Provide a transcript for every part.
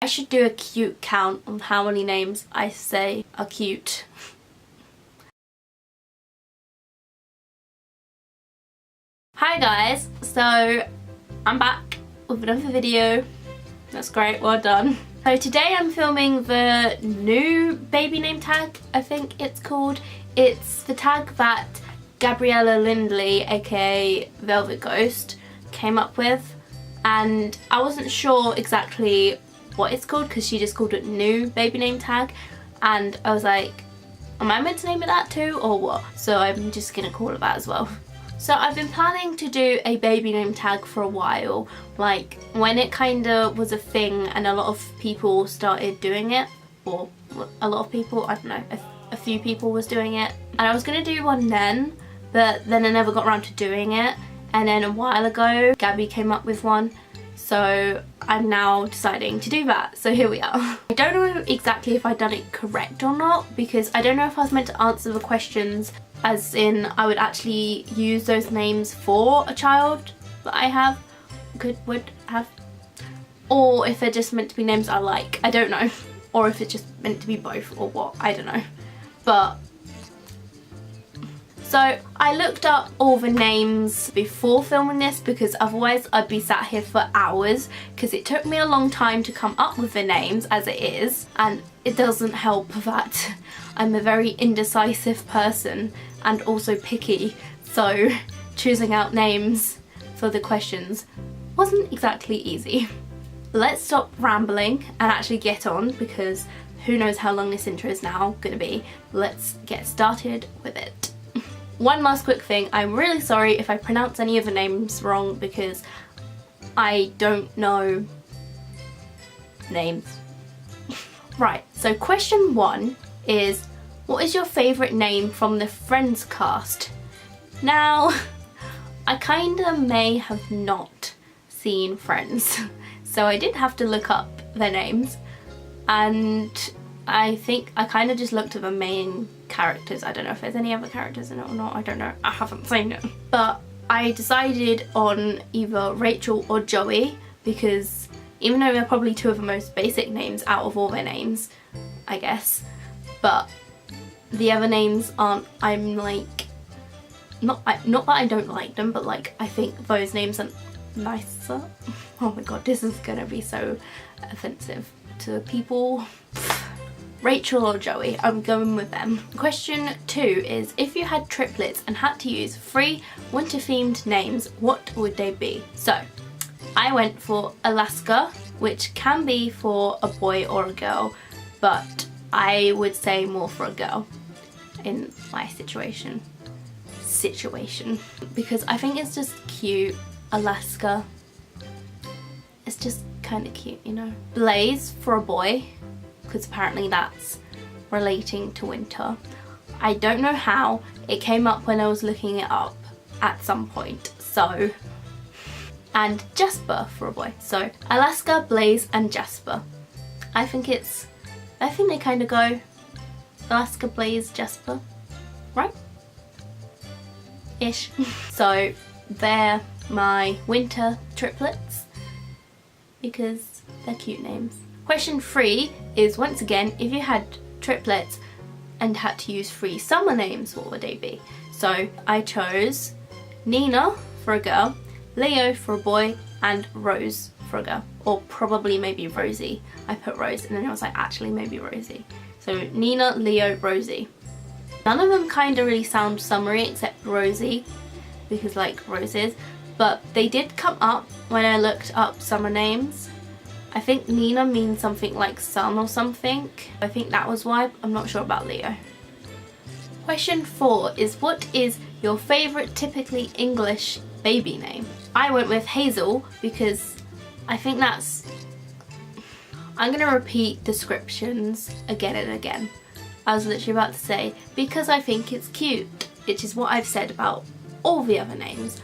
I should do a cute count of how many names I say are cute. Hi guys, so I'm back with another video. That's great, well done. So today I'm filming the new baby name tag, I think it's called. It's the tag that Gabriella Lindley, aka Velvet Ghost, came up with, and I wasn't sure exactly what it's called because she just called it new baby name tag, and I was like, am I meant to name it that too or what? So I'm just gonna call it that as well. So I've been planning to do a baby name tag for a while, like when it kind of was a thing and a lot of people started doing it, or a lot of people, I don't know, a few people was doing it, and I was gonna do one then, but then I never got around to doing it, and then a while ago Gabby came up with one, so I'm now deciding to do that, so here we are. I don't know exactly if I've done it correct or not, because I don't know if I was meant to answer the questions as in I would actually use those names for a child that I would have, or if they're just meant to be names I like, I don't know, or if it's just meant to be both or what, I don't know. But so I looked up all the names before filming this because otherwise I'd be sat here for hours, because it took me a long time to come up with the names as it is, and it doesn't help that I'm a very indecisive person and also picky, so choosing out names for the questions wasn't exactly easy. Let's stop rambling and actually get on, because who knows how long this intro is now gonna be. Let's get started with it. One last quick thing, I'm really sorry if I pronounce any of the names wrong because I don't know names. Right, so question 1 is, what is your favourite name from the Friends cast? Now, I kinda may have not seen Friends, so I did have to look up their names, and I think I kind of just looked at the main characters. I don't know if there's any other characters in it or not, I don't know, I haven't seen it. But I decided on either Rachel or Joey, because even though they're probably two of the most basic names out of all their names, I guess, but the other names aren't, I'm like, not that I don't like them, but like I think those names are nicer. Oh my god, this is gonna be so offensive to people. Rachel or Joey, I'm going with them. Question 2 is, if you had triplets and had to use 3 winter themed names, what would they be? So I went for Alaska, which can be for a boy or a girl, but I would say more for a girl in my situation, because I think it's just cute. Alaska, it's just kind of cute, you know. Blaze for a boy, because apparently that's relating to winter. I don't know how, it came up when I was looking it up at some point, so. And Jasper for a boy. So Alaska, Blaze and Jasper. I think they kind of go Alaska, Blaze, Jasper, right? Ish. So they're my winter triplets because they're cute names. Question 3 is, once again, if you had triplets and had to use 3 summer names, what would they be? So I chose Nina for a girl, Leo for a boy, and Rose for a girl. Or probably maybe Rosie. I put Rose and then I was like, actually maybe Rosie. So Nina, Leo, Rosie. None of them kind of really sound summery except Rosie, because like roses, but they did come up when I looked up summer names. I think Nina means something like sun or something. I think that was why. I'm not sure about Leo. Question 4 is, what is your favourite typically English baby name? I went with Hazel because I think that's... I'm going to repeat descriptions again and again. I was literally about to say, because I think it's cute, which is what I've said about all the other names.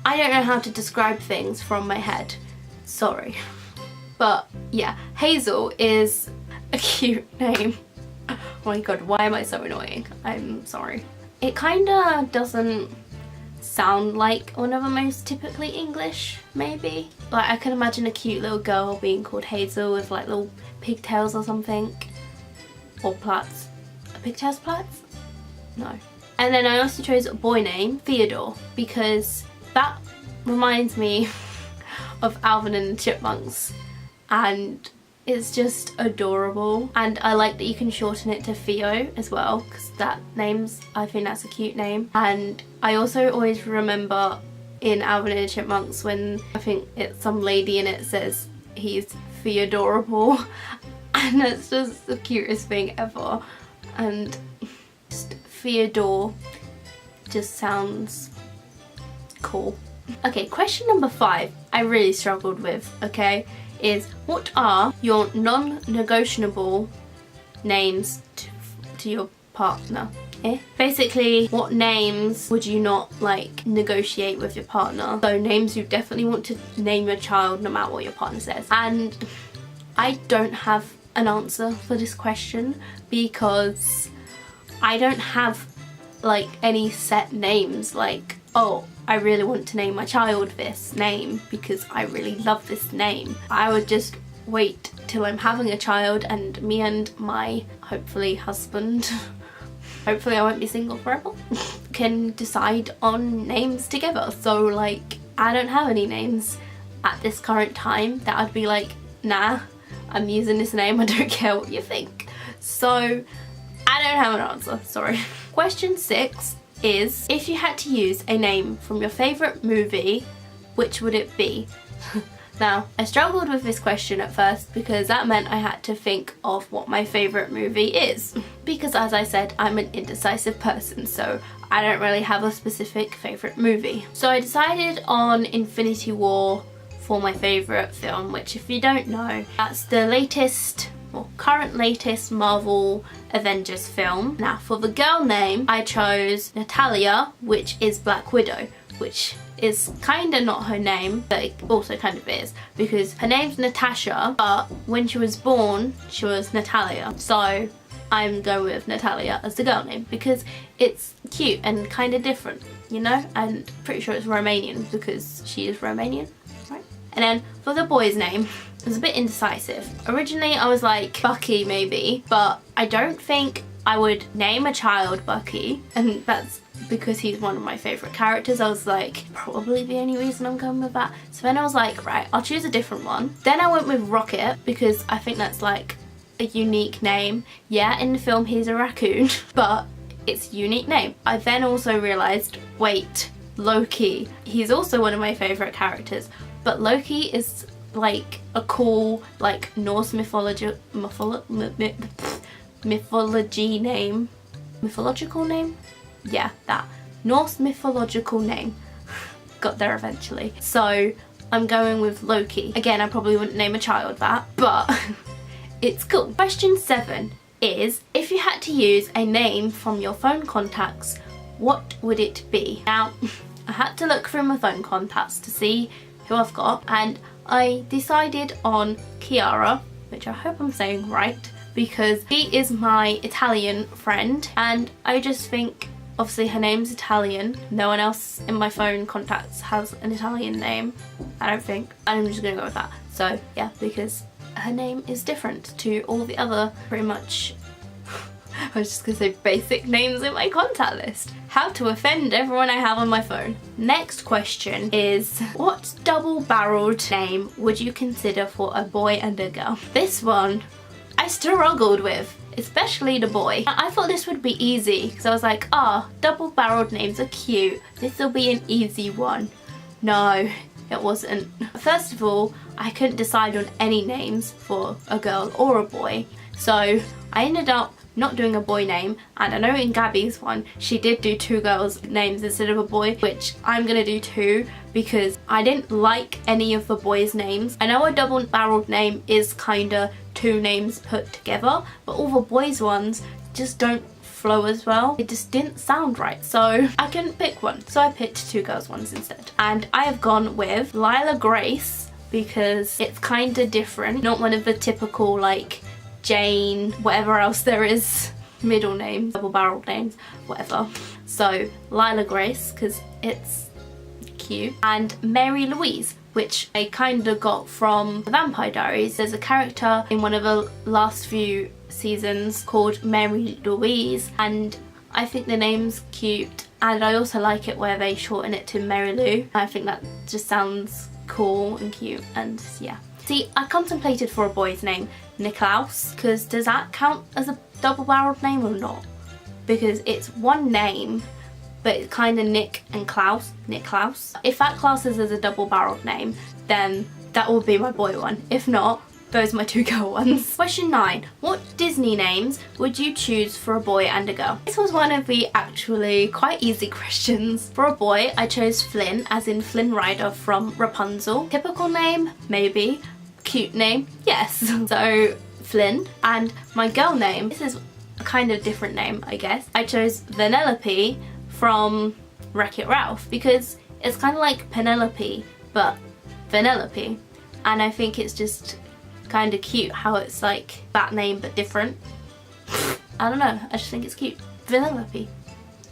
I don't know how to describe things from my head. Sorry. But yeah, Hazel is a cute name. Oh my god, why am I so annoying? I'm sorry. It kinda doesn't sound like one of the most typically English, maybe. Like I can imagine a cute little girl being called Hazel with like little pigtails or something. Or plaits. Are pigtails plaits? No. And then I also chose a boy name, Theodore, because that reminds me of Alvin and the Chipmunks, and it's just adorable. And I like that you can shorten it to Theo as well, because I think that's a cute name. And I also always remember in Alvin and the Chipmunks when I think it's some lady in it says he's Theodorable, and that's just the cutest thing ever. And just Theodore just sounds cool. Okay, question number 5 I really struggled with, okay, is what are your non-negotiable names to your partner? Basically, what names would you not like negotiate with your partner? So names you definitely want to name your child no matter what your partner says. And I don't have an answer for this question because I don't have like any set names like, oh, I really want to name my child this name because I really love this name. I would just wait till I'm having a child and me and my hopefully husband hopefully I won't be single forever can decide on names together. So like I don't have any names at this current time that I'd be like, nah, I'm using this name, I don't care what you think. So I don't have an answer, sorry. Question 6 is, if you had to use a name from your favourite movie, which would it be? Now, I struggled with this question at first because that meant I had to think of what my favourite movie is. Because as I said, I'm an indecisive person, so I don't really have a specific favourite movie. So I decided on Infinity War for my favourite film, which if you don't know, that's the latest, or current latest Marvel Avengers film. Now for the girl name, I chose Natalia, which is Black Widow, which is kinda not her name, but it also kind of is, because her name's Natasha, but when she was born, she was Natalia. So I'm going with Natalia as the girl name because it's cute and kind of different, you know? And pretty sure it's Romanian because she is Romanian, right? And then for the boy's name, it was a bit indecisive. Originally I was like Bucky maybe, but I don't think I would name a child Bucky, and that's because he's one of my favourite characters. I was like, probably the only reason I'm going with that. So then I was like, right, I'll choose a different one. Then I went with Rocket because I think that's like a unique name. Yeah, in the film he's a raccoon, but it's a unique name. I then also realised, wait, Loki. He's also one of my favourite characters, but Loki is like a cool like Norse mythological name. Yeah, that Norse mythological name. Got there eventually. So I'm going with Loki. Again, I probably wouldn't name a child that, but it's cool. Question 7 is, if you had to use a name from your phone contacts, what would it be? Now, I had to look through my phone contacts to see who I've got, and I decided on Chiara, which I hope I'm saying right, because she is my Italian friend, and I just think, obviously her name's Italian, no one else in my phone contacts has an Italian name, I don't think. I'm just gonna go with that. So yeah, because her name is different to all the other pretty much I was just gonna say basic names in my contact list. How to offend everyone I have on my phone. Next question is, what double-barreled name would you consider for a boy and a girl? This one I struggled with, especially the boy. I thought this would be easy because I was like, double-barreled names are cute. This will be an easy one. No, it wasn't. First of all, I couldn't decide on any names for a girl or a boy, so I ended up not doing a boy name, and I know in Gabby's one she did do 2 girls names instead of a boy, which I'm gonna do too because I didn't like any of the boys' names. I know a double-barreled name is kinda 2 names put together, but all the boys' ones just don't flow as well. It just didn't sound right, so I couldn't pick one, so I picked 2 girls' ones instead. And I have gone with Lila Grace because it's kinda different, not one of the typical like Jane, whatever else there is, middle names, double-barreled names, whatever. So Lila Grace, because it's cute, and Mary Louise, which I kind of got from The Vampire Diaries. There's a character in one of the last few seasons called Mary Louise, and I think the name's cute, and I also like it where they shorten it to Mary Lou. I think that just sounds cool and cute, and yeah. See, I contemplated for a boy's name, Niklaus, because does that count as a double-barreled name or not? Because it's one name, but it's kind of Nick and Klaus, Niklaus. If that classes as a double-barreled name, then that will be my boy one. If not, those are my two girl ones. Question 9. What Disney names would you choose for a boy and a girl? This was one of the actually quite easy questions. For a boy, I chose Flynn, as in Flynn Rider from Rapunzel. Typical name? Maybe. Cute name? Yes. So Flynn. And my girl name, this is a kind of different name, I guess. I chose Vanellope from Wreck-It Ralph, because it's kind of like Penelope, but Vanellope. And I think it's just kind of cute how it's like that name but different. I don't know, I just think it's cute. Vanellope.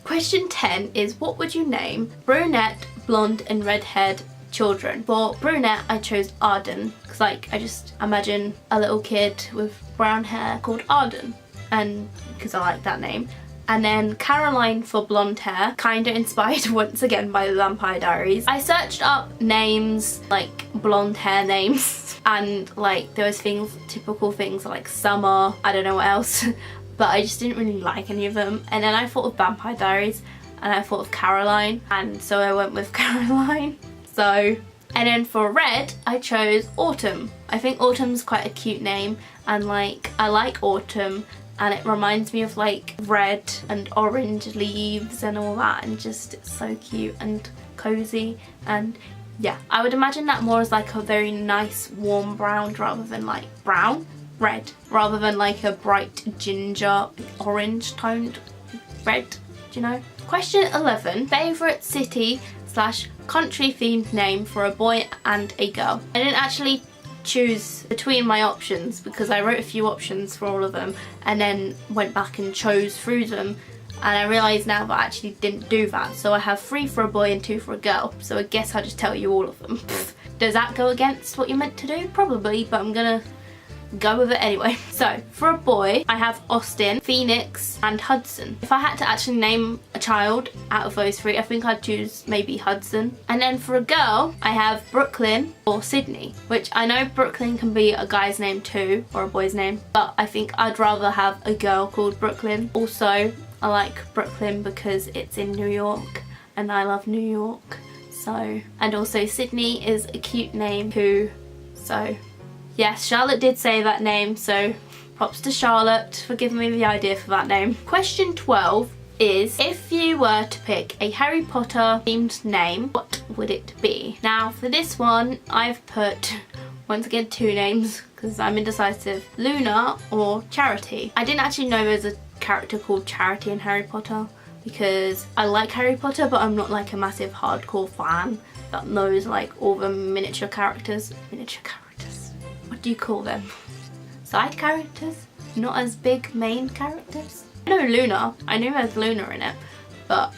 Question 10 is, what would you name brunette, blonde and red-haired children? For brunette, I chose Arden, because like I just imagine a little kid with brown hair called Arden, and because I like that name. And then Caroline for blonde hair, kind of inspired once again by The Vampire Diaries. I searched up names, like blonde hair names, and like there was things, typical things like Summer, I don't know what else, but I just didn't really like any of them. And then I thought of Vampire Diaries, and I thought of Caroline, and so I went with Caroline. So, and then for red, I chose Autumn. I think Autumn's quite a cute name, and like I like autumn, and it reminds me of like red and orange leaves and all that, and just it's so cute and cozy. And yeah, I would imagine that more as like a very nice warm brown rather than like brown, red, rather than like a bright ginger orange toned red, do you know? Question 11, favourite city / country themed name for a boy and a girl. I didn't actually choose between my options because I wrote a few options for all of them and then went back and chose through them, and I realised now that I actually didn't do that. So I have 3 for a boy and 2 for a girl, so I guess I'll just tell you all of them. Does that go against what you're meant to do? Probably, but I'm gonna go with it anyway. So for a boy, I have Austin, Phoenix and Hudson. If I had to actually name a child out of those 3, I think I'd choose maybe Hudson. And then for a girl, I have Brooklyn or Sydney, which I know Brooklyn can be a guy's name too, or a boy's name, but I think I'd rather have a girl called Brooklyn. Also, I like Brooklyn because it's in New York and I love New York. So, and also Sydney is a cute name too, so yes, Charlotte did say that name, so props to Charlotte for giving me the idea for that name. Question 12 is, if you were to pick a Harry Potter themed name, what would it be? Now for this one, I've put, once again, 2 names because I'm indecisive. Luna or Charity. I didn't actually know there's a character called Charity in Harry Potter because I like Harry Potter, but I'm not like a massive hardcore fan that knows like all the miniature characters. What do you call them? Side characters? Not as big main characters? I know Luna. I knew there's Luna in it, but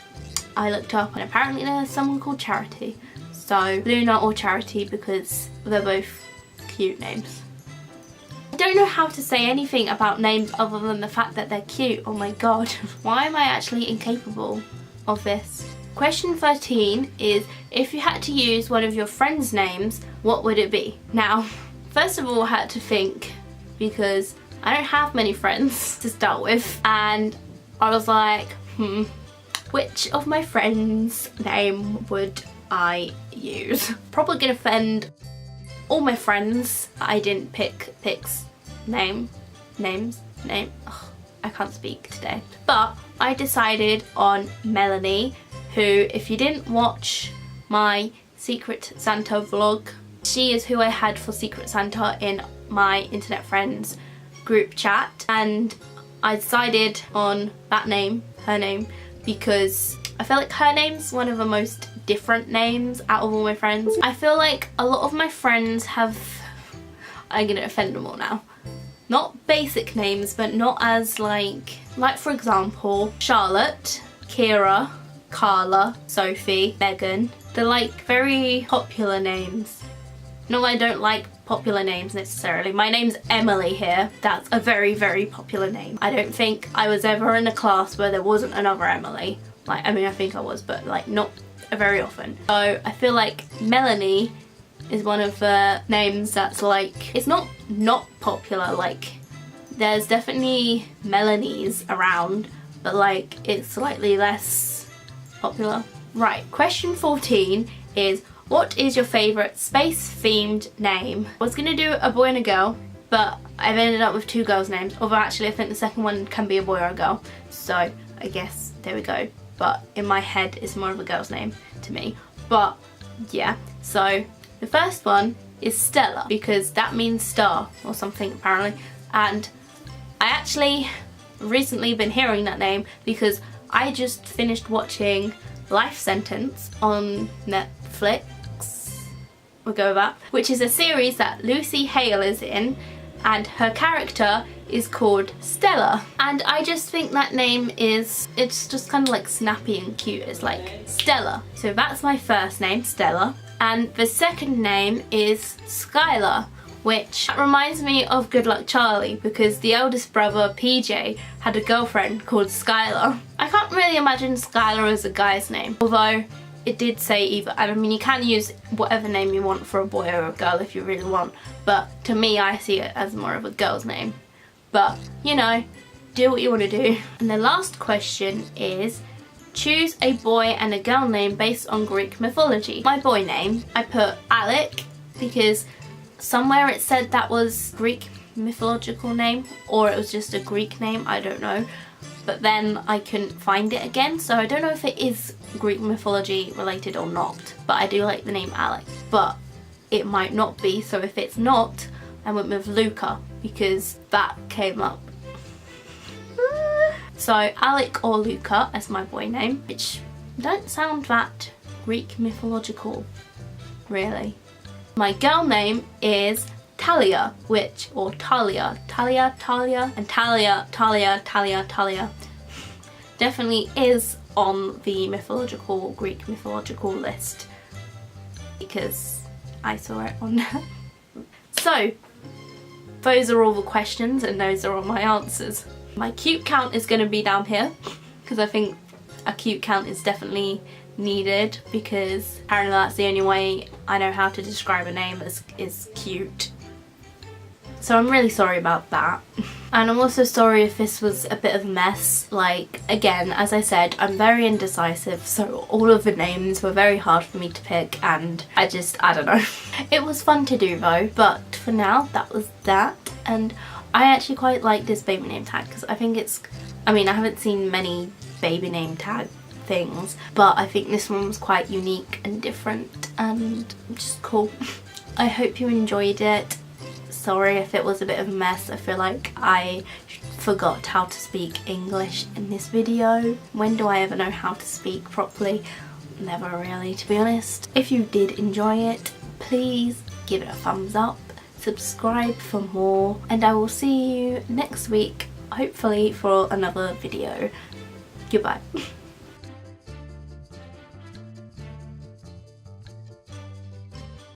I looked up and apparently there's someone called Charity. So Luna or Charity because they're both cute names. I don't know how to say anything about names other than the fact that they're cute. Oh my god. Why am I actually incapable of this? Question 13 is, if you had to use one of your friends' names, what would it be? Now, first of all, I had to think because I don't have many friends to start with, and I was like, which of my friends' name would I use? Probably gonna offend all my friends. I didn't pick names. Ugh, I can't speak today. But I decided on Melanie, who, if you didn't watch my Secret Santa vlog, she is who I had for Secret Santa in my internet friends group chat, and I decided on that name, her name, because I feel like her name's one of the most different names out of all my friends. I feel like a lot of my friends have, I'm gonna offend them all now, not basic names, but not as like for example, Charlotte, Kira, Carla, Sophie, Megan. They're like very popular names. Not that I don't like popular names necessarily. My name's Emily here. That's a very, very popular name. I don't think I was ever in a class where there wasn't another Emily. Like, I mean, I think I was, but like not very often. So I feel like Melanie is one of the names that's like, it's not popular. Like, there's definitely Melanies around, but like it's slightly less popular. Right, question 14 is, what is your favourite space-themed name? I was going to do a boy and a girl, but I've ended up with 2 girls' names. Although actually I think the second one can be a boy or a girl. So I guess there we go. But in my head it's more of a girl's name to me. But yeah, so the first one is Stella, because that means star or something apparently. And I actually recently been hearing that name because I just finished watching Life Sentence on Netflix. We'll go with that, which is a series that Lucy Hale is in, and her character is called Stella. And I just think that name is, it's just kind of like snappy and cute. It's like Stella. So that's my first name, Stella. And the second name is Skylar, which reminds me of Good Luck Charlie, because the eldest brother, PJ, had a girlfriend called Skylar. I can't really imagine Skylar as a guy's name, although it did say either. And I mean, you can use whatever name you want for a boy or a girl if you really want, but to me I see it as more of a girl's name. But, you know, do what you want to do. And the last question is, choose a boy and a girl name based on Greek mythology. My boy name, I put Alec, because somewhere it said that was Greek mythological name, or it was just a Greek name, I don't know. But then I couldn't find it again, so I don't know if it is Greek mythology related or not. But I do like the name Alec, but it might not be, so if it's not, I went with Luca, because that came up. So Alec or Luca as my boy name, which don't sound that Greek mythological, really. My girl name is Talia, which, or Talia, and Talia definitely is on the mythological, Greek mythological list, because I saw it on there. So, those are all the questions and those are all my answers. My cute count is going to be down here, because I think a cute count is definitely needed, because apparently that's the only way I know how to describe a name is cute. So I'm really sorry about that. And I'm also sorry if this was a bit of a mess. Like, again, as I said, I'm very indecisive, so all of the names were very hard for me to pick, and I don't know. It was fun to do though, but for now, that was that. And I actually quite like this baby name tag, because I think it's, I mean, I haven't seen many baby name tag things, but I think this one was quite unique and different and just cool. I hope you enjoyed it. Sorry if it was a bit of a mess. I feel like I forgot how to speak English in this video. When do I ever know how to speak properly? Never really, to be honest. If you did enjoy it, please give it a thumbs up, subscribe for more, and I will see you next week, hopefully for another video. Goodbye.